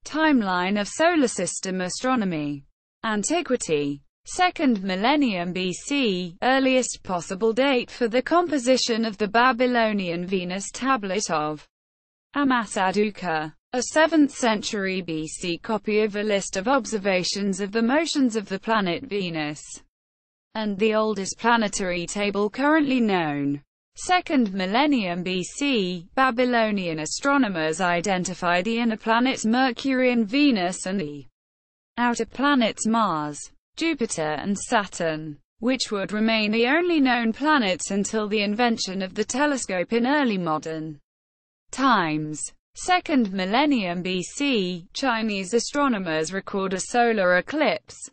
Timeline of Solar System Astronomy. Antiquity. 2nd millennium BC, earliest possible date for the composition of the Babylonian Venus tablet of Ammasaduqa. A 7th century BC copy of a list of observations of the motions of the planet Venus, and the oldest planetary table currently known. 2nd millennium BC, Babylonian astronomers identified the inner planets Mercury and Venus and the outer planets Mars, Jupiter and Saturn, which would remain the only known planets until the invention of the telescope in early modern times. 2nd millennium BC, Chinese astronomers record a solar eclipse.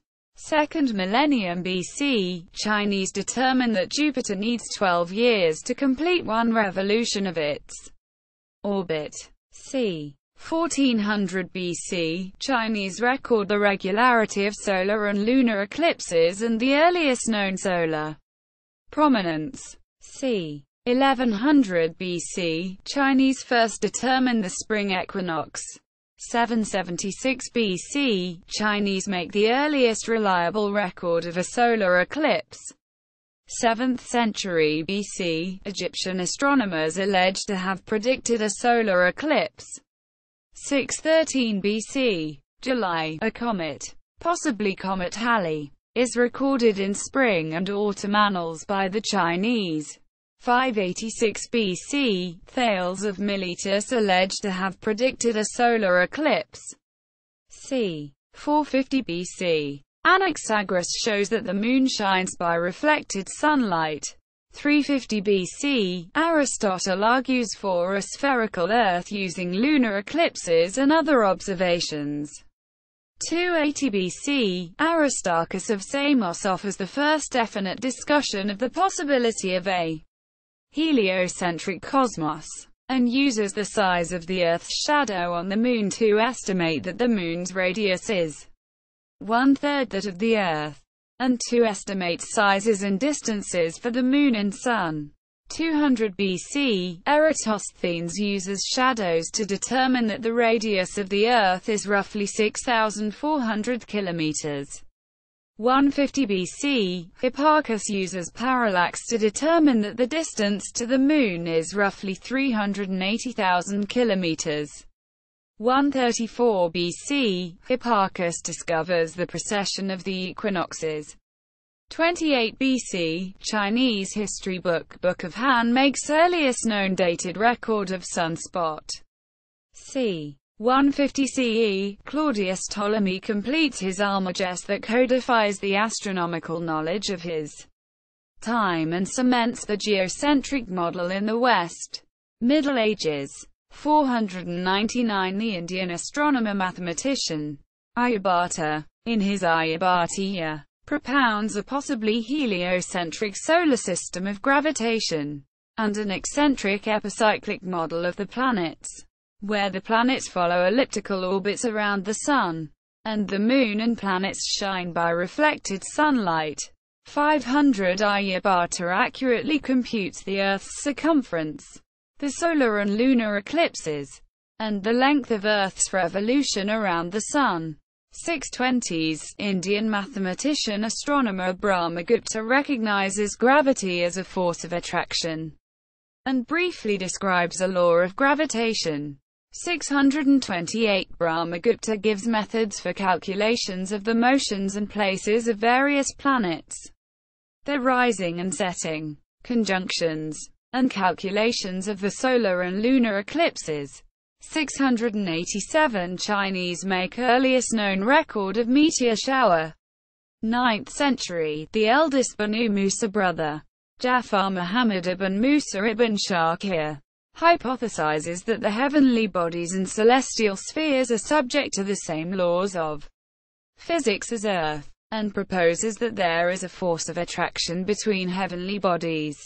2nd millennium BC, Chinese determine that Jupiter needs 12 years to complete one revolution of its orbit. c. 1400 BC, Chinese record the regularity of solar and lunar eclipses and the earliest known solar prominence. c. 1100 BC, Chinese first determine the spring equinox. 776 BC, Chinese make the earliest reliable record of a solar eclipse. 7th century BC, Egyptian astronomers alleged to have predicted a solar eclipse. 613 BC, July, a comet, possibly Comet Halley, is recorded in spring and autumn annals by the Chinese. 586 BC, Thales of Miletus alleged to have predicted a solar eclipse. c. 450 BC, Anaxagoras shows that the moon shines by reflected sunlight. 350 BC, Aristotle argues for a spherical Earth using lunar eclipses and other observations. 280 BC, Aristarchus of Samos offers the first definite discussion of the possibility of a heliocentric cosmos, and uses the size of the Earth's shadow on the Moon to estimate that the Moon's radius is one-third that of the Earth, and to estimate sizes and distances for the Moon and Sun. 200 BC, Eratosthenes uses shadows to determine that the radius of the Earth is roughly 6,400 kilometers. 150 BC, Hipparchus uses parallax to determine that the distance to the Moon is roughly 380,000 kilometers. 134 BC, Hipparchus discovers the precession of the equinoxes. 28 BC, Chinese history book Book of Han makes earliest known dated record of sunspot. c. 150 CE, Claudius Ptolemy completes his Almagest that codifies the astronomical knowledge of his time and cements the geocentric model in the West. Middle Ages. 499 The Indian astronomer-mathematician Aryabhata, in his Aryabhatiya, propounds a possibly heliocentric solar system of gravitation, and an eccentric epicyclic model of the planets, where the planets follow elliptical orbits around the Sun, and the Moon and planets shine by reflected sunlight. 500 Aryabhata accurately computes the Earth's circumference, the solar and lunar eclipses, and the length of Earth's revolution around the Sun. 620s, Indian mathematician astronomer Brahmagupta recognizes gravity as a force of attraction, and briefly describes a law of gravitation. 628 Brahmagupta gives methods for calculations of the motions and places of various planets, their rising and setting, conjunctions, and calculations of the solar and lunar eclipses. 687 Chinese make earliest known record of meteor shower. 9th century, the eldest Banu Musa brother, Jafar Muhammad ibn Musa ibn Shakir, hypothesizes that the heavenly bodies and celestial spheres are subject to the same laws of physics as Earth, and proposes that there is a force of attraction between heavenly bodies.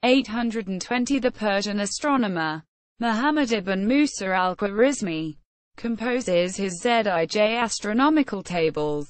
820 The Persian astronomer, Muhammad ibn Musa al-Khwarizmi, composes his Zij astronomical tables,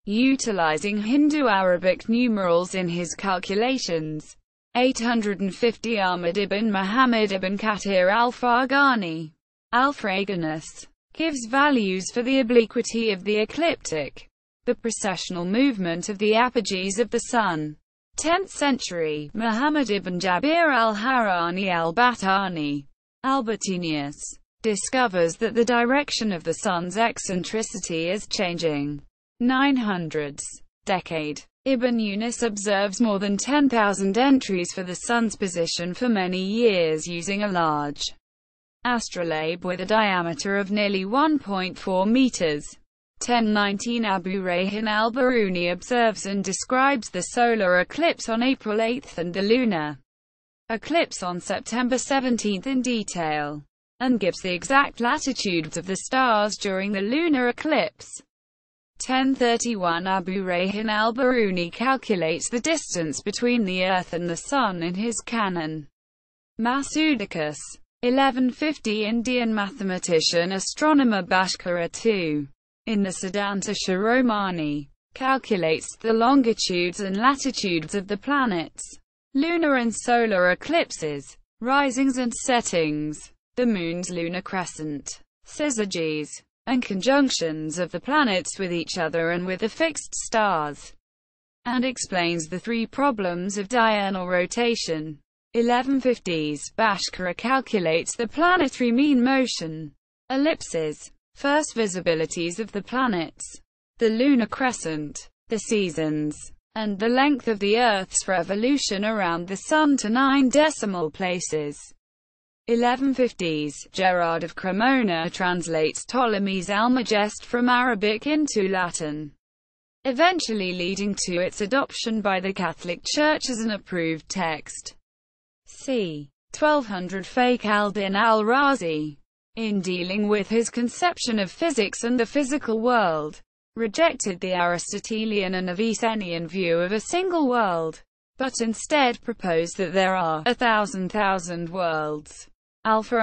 utilizing Hindu-Arabic numerals in his calculations. 850 Ahmad ibn Muhammad ibn Kathir al-Farghani, Alfraganus, gives values for the obliquity of the ecliptic, the precessional movement of the apogees of the Sun. 10th century, Muhammad ibn Jabir al-Harani al-Battani, Albertinius, discovers that the direction of the Sun's eccentricity is changing. 900s decade. Ibn Yunus observes more than 10,000 entries for the Sun's position for many years using a large astrolabe with a diameter of nearly 1.4 meters. 1019 Abu Rayhan al-Biruni observes and describes the solar eclipse on April 8 and the lunar eclipse on September 17 in detail, and gives the exact latitudes of the stars during the lunar eclipse. 1031 Abu Rayhan al-Biruni calculates the distance between the Earth and the Sun in his Canon Masudicus. 1150 Indian mathematician astronomer Bhaskara II, in the Siddhanta Shiromani, calculates the longitudes and latitudes of the planets, lunar and solar eclipses, risings and settings, the Moon's lunar crescent, syzygies, and conjunctions of the planets with each other and with the fixed stars, and explains the three problems of diurnal rotation. 1150s Bhaskara calculates the planetary mean motion, ellipses, first visibilities of the planets, the lunar crescent, the seasons, and the length of the Earth's revolution around the Sun to 9 decimal places. 1150s Gerard of Cremona translates Ptolemy's Almagest from Arabic into Latin, eventually leading to its adoption by the Catholic Church as an approved text. c. 1200 Fakhr al-Din al-Razi, in dealing with his conception of physics and the physical world, rejected the Aristotelian and Avicennian view of a single world, but instead proposed that there are 1,000 worlds, alpha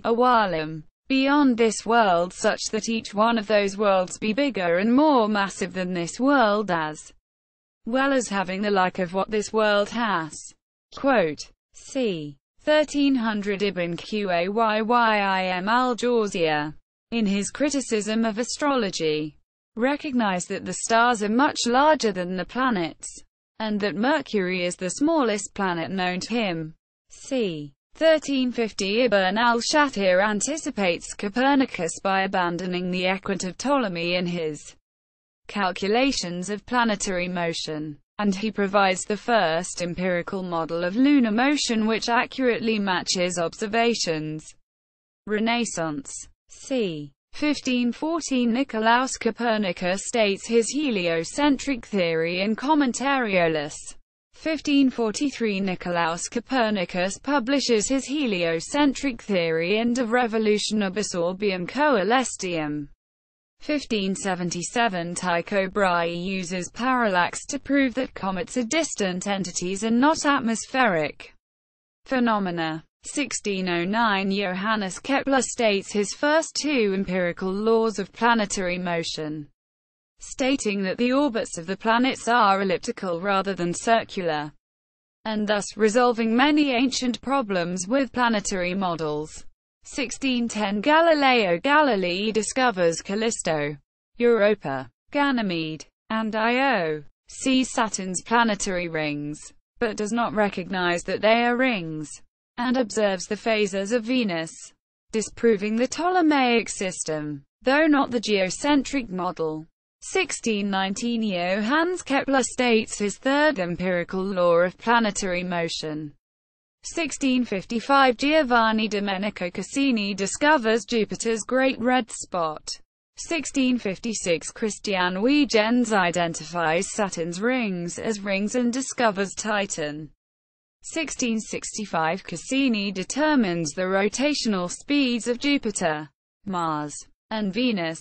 awalim, beyond this world, such that each one of those worlds be bigger and more massive than this world, as well as having the like of what this world has. Quote, c. 1300 Ibn Qayyim al-Jawziyya, in his criticism of astrology, recognized that the stars are much larger than the planets, and that Mercury is the smallest planet known to him. c. 1350 Ibn al-Shatir anticipates Copernicus by abandoning the equant of Ptolemy in his calculations of planetary motion, and he provides the first empirical model of lunar motion which accurately matches observations. Renaissance. c. 1514 Nicolaus Copernicus states his heliocentric theory in Commentariolus. 1543 Nicolaus Copernicus publishes his heliocentric theory in De Revolutionibus Orbium Coelestium. 1577 Tycho Brahe uses parallax to prove that comets are distant entities and not atmospheric phenomena. 1609 Johannes Kepler states his first two empirical laws of planetary motion, stating that the orbits of the planets are elliptical rather than circular, and thus resolving many ancient problems with planetary models. 1610 Galileo Galilei discovers Callisto, Europa, Ganymede, and Io, sees Saturn's planetary rings, but does not recognize that they are rings, and observes the phases of Venus, disproving the Ptolemaic system, though not the geocentric model. 1619 Johannes Kepler states his third empirical law of planetary motion. 1655 Giovanni Domenico Cassini discovers Jupiter's Great Red Spot. 1656 Christian Huygens identifies Saturn's rings as rings and discovers Titan. 1665 Cassini determines the rotational speeds of Jupiter, Mars, and Venus.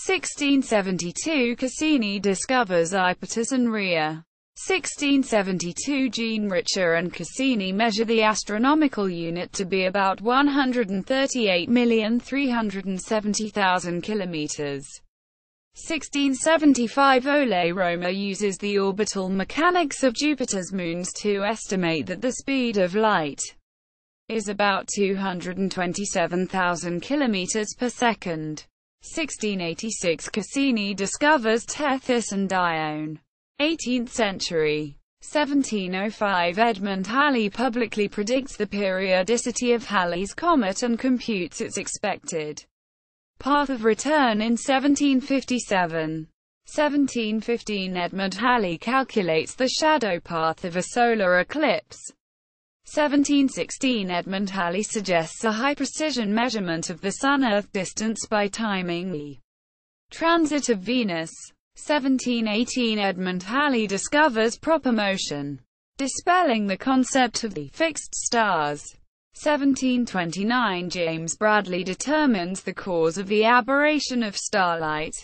1672 Cassini discovers Iapetus and Rhea. 1672 Jean Richer and Cassini measure the astronomical unit to be about 138,370,000 kilometers. 1675 Ole Römer uses the orbital mechanics of Jupiter's moons to estimate that the speed of light is about 227,000 kilometers per second. 1686 Cassini discovers Tethys and Dione. 18th century. 1705 Edmund Halley publicly predicts the periodicity of Halley's comet and computes its expected path of return in 1757. 1715 Edmund Halley calculates the shadow path of a solar eclipse. 1716 Edmund Halley suggests a high-precision measurement of the Sun-Earth distance by timing the transit of Venus. 1718 Edmund Halley discovers proper motion, dispelling the concept of the fixed stars. 1729 James Bradley determines the cause of the aberration of starlight,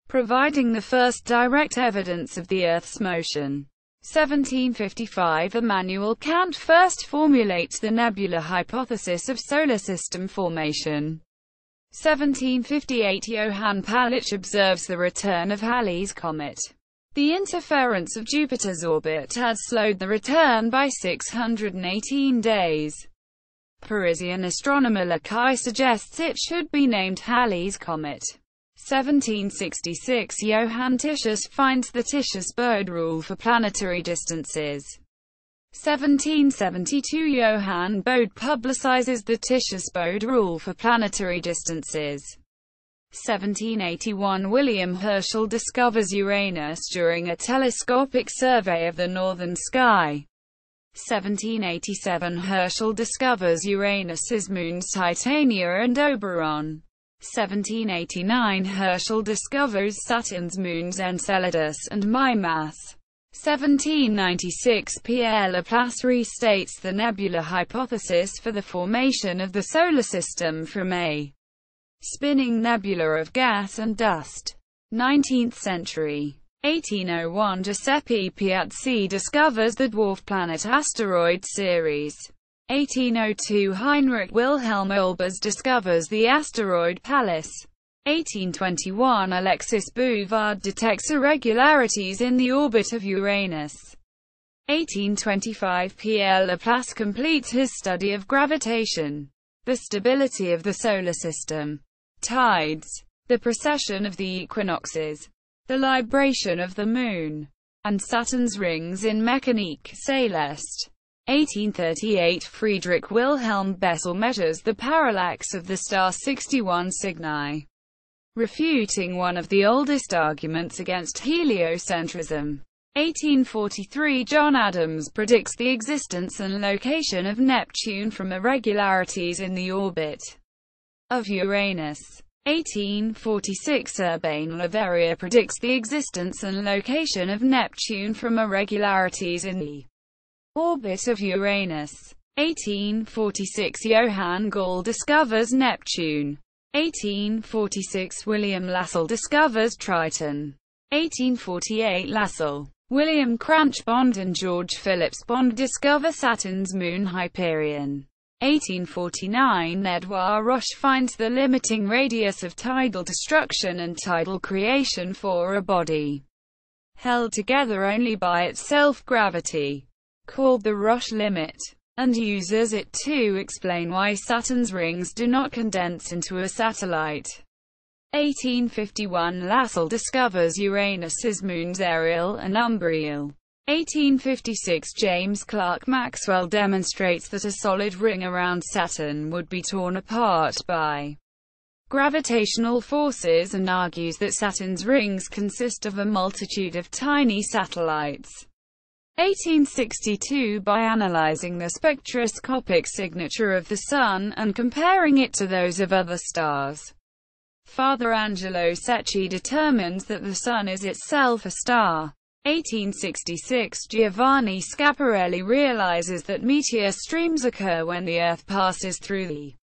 providing the first direct evidence of the Earth's motion. 1755 Immanuel Kant first formulates the nebula hypothesis of solar system formation. 1758 Johann Pallich observes the return of Halley's comet. The interference of Jupiter's orbit had slowed the return by 618 days. Parisian astronomer Lecaille suggests it should be named Halley's comet. 1766 Johann Titius finds the Titius-Bode rule for planetary distances. 1772 Johann Bode publicizes the Titius-Bode rule for planetary distances. 1781 William Herschel discovers Uranus during a telescopic survey of the northern sky. 1787 Herschel discovers Uranus's moons Titania and Oberon. 1789 Herschel discovers Saturn's moons Enceladus and Mimas. 1796 Pierre Laplace restates the nebula hypothesis for the formation of the Solar System from a spinning nebula of gas and dust. 19th century. 1801 Giuseppe Piazzi discovers the dwarf planet asteroid Ceres. 1802 Heinrich Wilhelm Olbers discovers the asteroid Pallas. 1821 Alexis Bouvard detects irregularities in the orbit of Uranus. 1825 Pierre Laplace completes his study of gravitation, the stability of the solar system, tides, the precession of the equinoxes, the libration of the Moon, and Saturn's rings in Mécanique Céleste. 1838 Friedrich Wilhelm Bessel measures the parallax of the star 61 Cygni, refuting one of the oldest arguments against heliocentrism. 1843 John Adams predicts the existence and location of Neptune from irregularities in the orbit of Uranus. 1846 Urbain Le Verrier predicts the existence and location of Neptune from irregularities in the orbit of Uranus. 1846 Johann Galle discovers Neptune. 1846 William Lassell discovers Triton. 1848 Lassell, William Cranch Bond and George Phillips Bond discover Saturn's moon Hyperion. 1849 Edouard Roche finds the limiting radius of tidal destruction and tidal creation for a body held together only by its self-gravity, called the Roche limit, and uses it to explain why Saturn's rings do not condense into a satellite. 1851 Lassell discovers Uranus's moons Ariel and Umbriel. 1856 James Clerk Maxwell demonstrates that a solid ring around Saturn would be torn apart by gravitational forces and argues that Saturn's rings consist of a multitude of tiny satellites. 1862 By analyzing the spectroscopic signature of the Sun and comparing it to those of other stars, Father Angelo Secchi determines that the Sun is itself a star. 1866 Giovanni Schiaparelli realizes that meteor streams occur when the Earth passes through the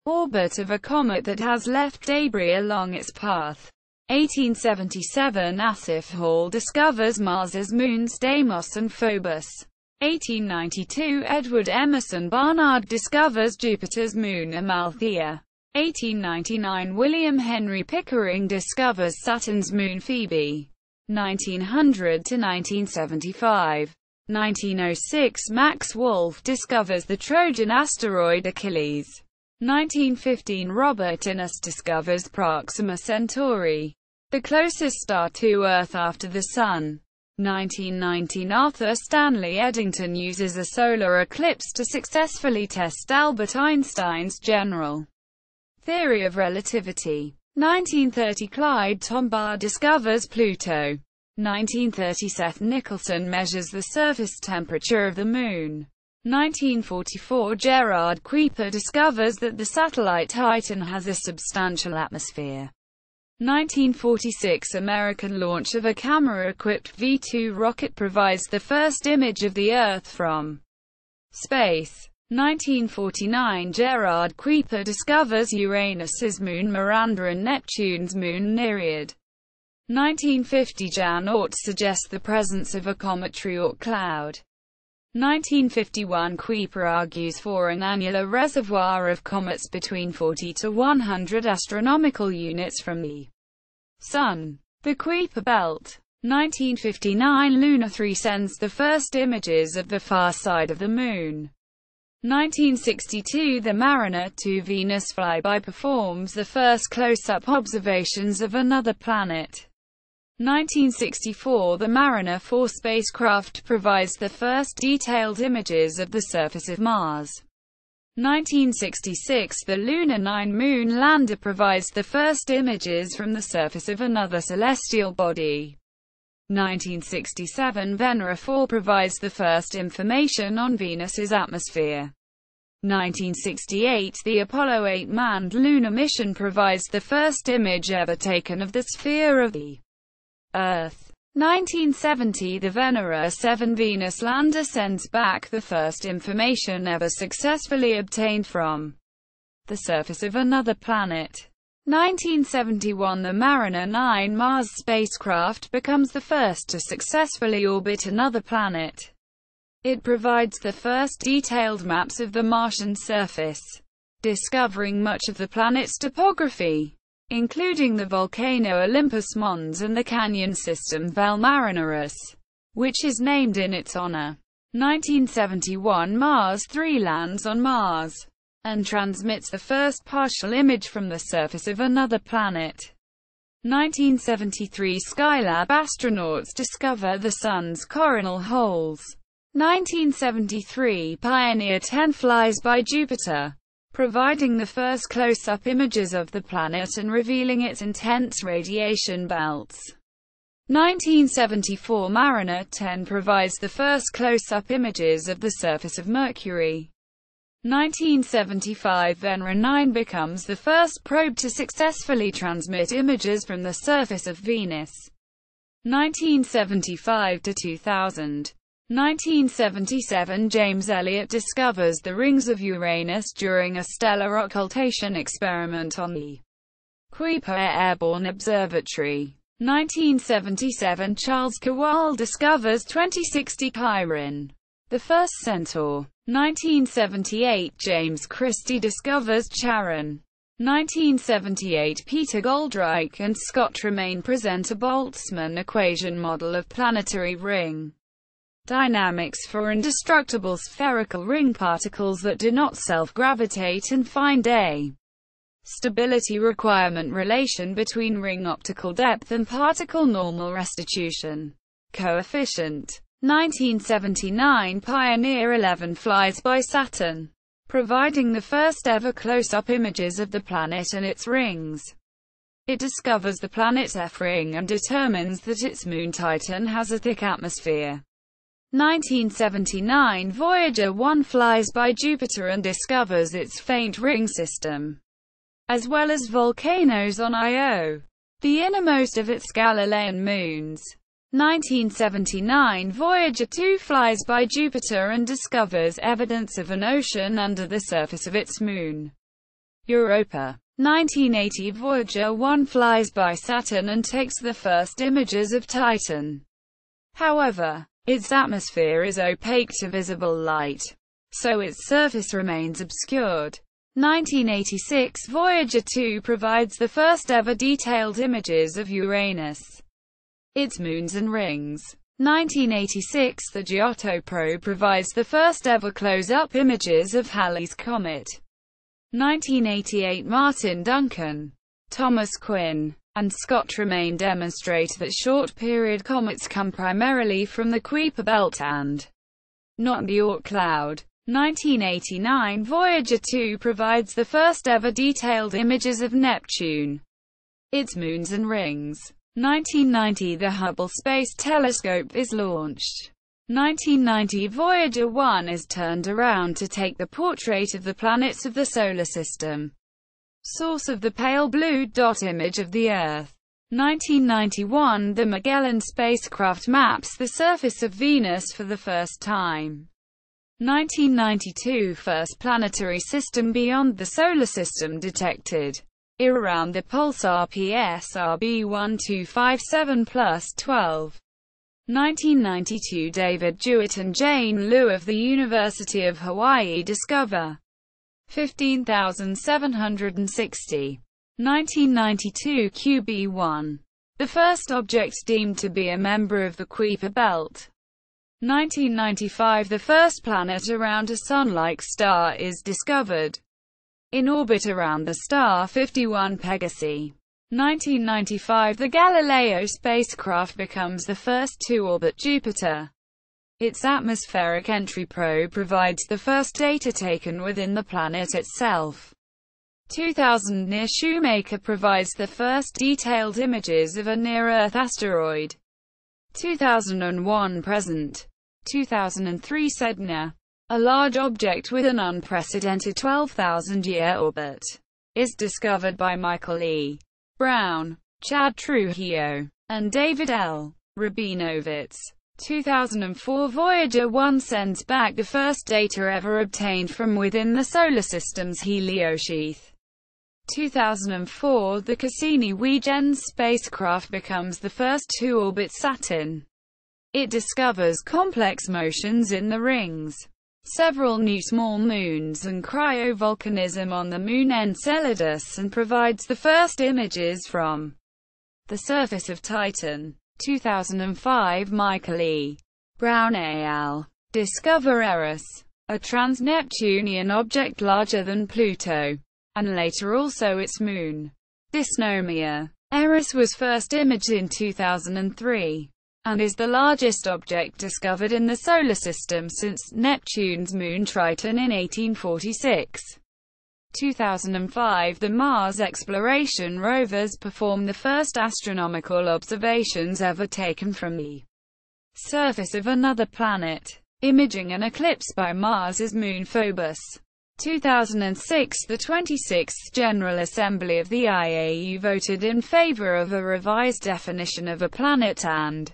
orbit of a comet that has left debris along its path. 1877 Asaph Hall discovers Mars's moons Deimos and Phobos. 1892 Edward Emerson Barnard discovers Jupiter's moon Amalthea. 1899 William Henry Pickering discovers Saturn's moon Phoebe. 1900 to 1975. 1906 Max Wolf discovers the Trojan asteroid Achilles. 1915 Robert Innes discovers Proxima Centauri, the closest star to Earth after the Sun. 1919 Arthur Stanley Eddington uses a solar eclipse to successfully test Albert Einstein's general theory of relativity. 1930 Clyde Tombaugh discovers Pluto. 1930 Seth Nicholson measures the surface temperature of the Moon. 1944 Gerard Kuiper discovers that the satellite Titan has a substantial atmosphere. 1946 American launch of a camera-equipped V-2 rocket provides the first image of the Earth from space. 1949 Gerard Kuiper discovers Uranus's moon Miranda and Neptune's moon Nereid. 1950 Jan Oort suggests the presence of a cometary Oort cloud. 1951 Kuiper argues for an annular reservoir of comets between 40 to 100 astronomical units from the Sun. The Kuiper belt. 1959 Luna 3 sends the first images of the far side of the Moon. 1962 The Mariner 2 Venus flyby performs the first close-up observations of another planet. 1964 The Mariner 4 spacecraft provides the first detailed images of the surface of Mars. 1966 The Luna 9 moon lander provides the first images from the surface of another celestial body. 1967 Venera 4 provides the first information on Venus's atmosphere. 1968 The Apollo 8 manned lunar mission provides the first image ever taken of the sphere of the Earth. 1970 The Venera 7 Venus lander sends back the first information ever successfully obtained from the surface of another planet. 1971 The Mariner 9 Mars spacecraft becomes the first to successfully orbit another planet. It provides the first detailed maps of the Martian surface, discovering much of the planet's topography, including the volcano Olympus Mons and the canyon system Val Marineris, which is named in its honor. 1971 Mars 3 lands on Mars and transmits the first partial image from the surface of another planet. 1973 Skylab astronauts discover the Sun's coronal holes. 1973 Pioneer 10 flies by Jupiter, providing the first close-up images of the planet and revealing its intense radiation belts. 1974 Mariner 10 provides the first close-up images of the surface of Mercury. 1975 Venera 9 becomes the first probe to successfully transmit images from the surface of Venus. 1975 to 2000. 1977 James Elliott discovers the rings of Uranus during a stellar occultation experiment on the Kuiper Airborne Observatory. 1977 Charles Kowal discovers 2060 Chiron, the first centaur. 1978 James Christie discovers Charon. 1978 Peter Goldreich and Scott Tremaine present a Boltzmann equation model of planetary ring dynamics for indestructible spherical ring particles that do not self-gravitate and find a stability requirement relation between ring optical depth and particle normal restitution coefficient. 1979 Pioneer 11 flies by Saturn, providing the first ever close-up images of the planet and its rings. It discovers the planet's F-ring and determines that its moon Titan has a thick atmosphere. 1979 Voyager 1 flies by Jupiter and discovers its faint ring system, as well as volcanoes on Io, the innermost of its Galilean moons. 1979 Voyager 2 flies by Jupiter and discovers evidence of an ocean under the surface of its moon, Europa. 1980 Voyager 1 flies by Saturn and takes the first images of Titan. However, its atmosphere is opaque to visible light, so its surface remains obscured. 1986 Voyager 2 provides the first ever detailed images of Uranus, its moons and rings. 1986 The Giotto probe provides the first ever close-up images of Halley's Comet. 1988 Martin Duncan, Thomas Quinn, and Scott Tremaine demonstrate that short-period comets come primarily from the Kuiper belt and not the Oort cloud. 1989 Voyager 2 provides the first ever detailed images of Neptune, its moons and rings. 1990 The Hubble Space Telescope is launched. 1990 Voyager 1 is turned around to take the portrait of the planets of the Solar System, source of the pale blue dot image of the Earth. 1991 The Magellan spacecraft maps the surface of Venus for the first time. 1992 First planetary system beyond the Solar System detected, around the pulsar PSRB 1257+12. 1992 David Jewett and Jane Liu of the University of Hawaii discover 15,760. 1992 QB1, the first object deemed to be a member of the Kuiper belt. 1995 The first planet around a Sun-like star is discovered, in orbit around the star 51 Pegasi. 1995 The Galileo spacecraft becomes the first to orbit Jupiter. Its atmospheric entry probe provides the first data taken within the planet itself. 2000 Near Shoemaker provides the first detailed images of a near-Earth asteroid. 2001 Present. 2003 Sedna, a large object with an unprecedented 12,000-year orbit, is discovered by Michael E. Brown, Chad Trujillo, and David L. Rabinovitz. 2004 Voyager 1 sends back the first data ever obtained from within the Solar System's heliosheath. 2004 The Cassini-Huygens spacecraft becomes the first to orbit Saturn. It discovers complex motions in the rings, several new small moons and cryovolcanism on the moon Enceladus, and provides the first images from the surface of Titan. 2005 Michael E. Brown al. discover Eris, a trans-Neptunian object larger than Pluto, and later also its moon, Dysnomia. Eris was first imaged in 2003, and is the largest object discovered in the Solar System since Neptune's moon Triton in 1846. 2005 The Mars exploration rovers perform the first astronomical observations ever taken from the surface of another planet, imaging an eclipse by Mars's moon Phobos. 2006 The 26th General Assembly of the IAU voted in favor of a revised definition of a planet and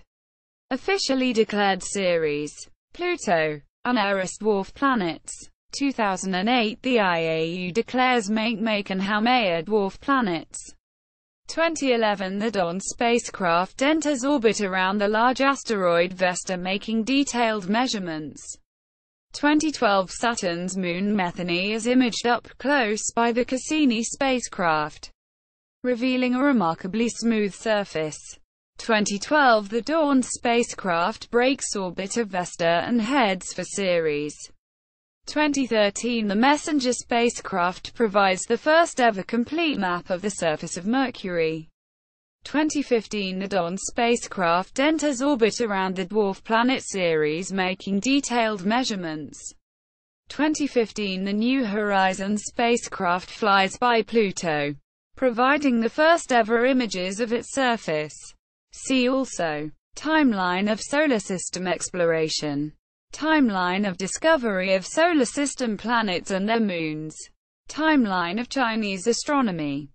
officially declared Ceres, Pluto, and Eris dwarf planets. 2008 The IAU declares Makemake and Haumea dwarf planets. 2011 The Dawn spacecraft enters orbit around the large asteroid Vesta, making detailed measurements. 2012 Saturn's moon Methane is imaged up close by the Cassini spacecraft, revealing a remarkably smooth surface. 2012 The Dawn spacecraft breaks orbit of Vesta and heads for Ceres. 2013 The Messenger spacecraft provides the first ever complete map of the surface of Mercury. 2015 The Dawn spacecraft enters orbit around the dwarf planet Ceres, making detailed measurements. 2015 The New Horizons spacecraft flies by Pluto, providing the first ever images of its surface. See also Timeline of Solar System exploration, Timeline of discovery of Solar System planets and their moons, Timeline of Chinese astronomy.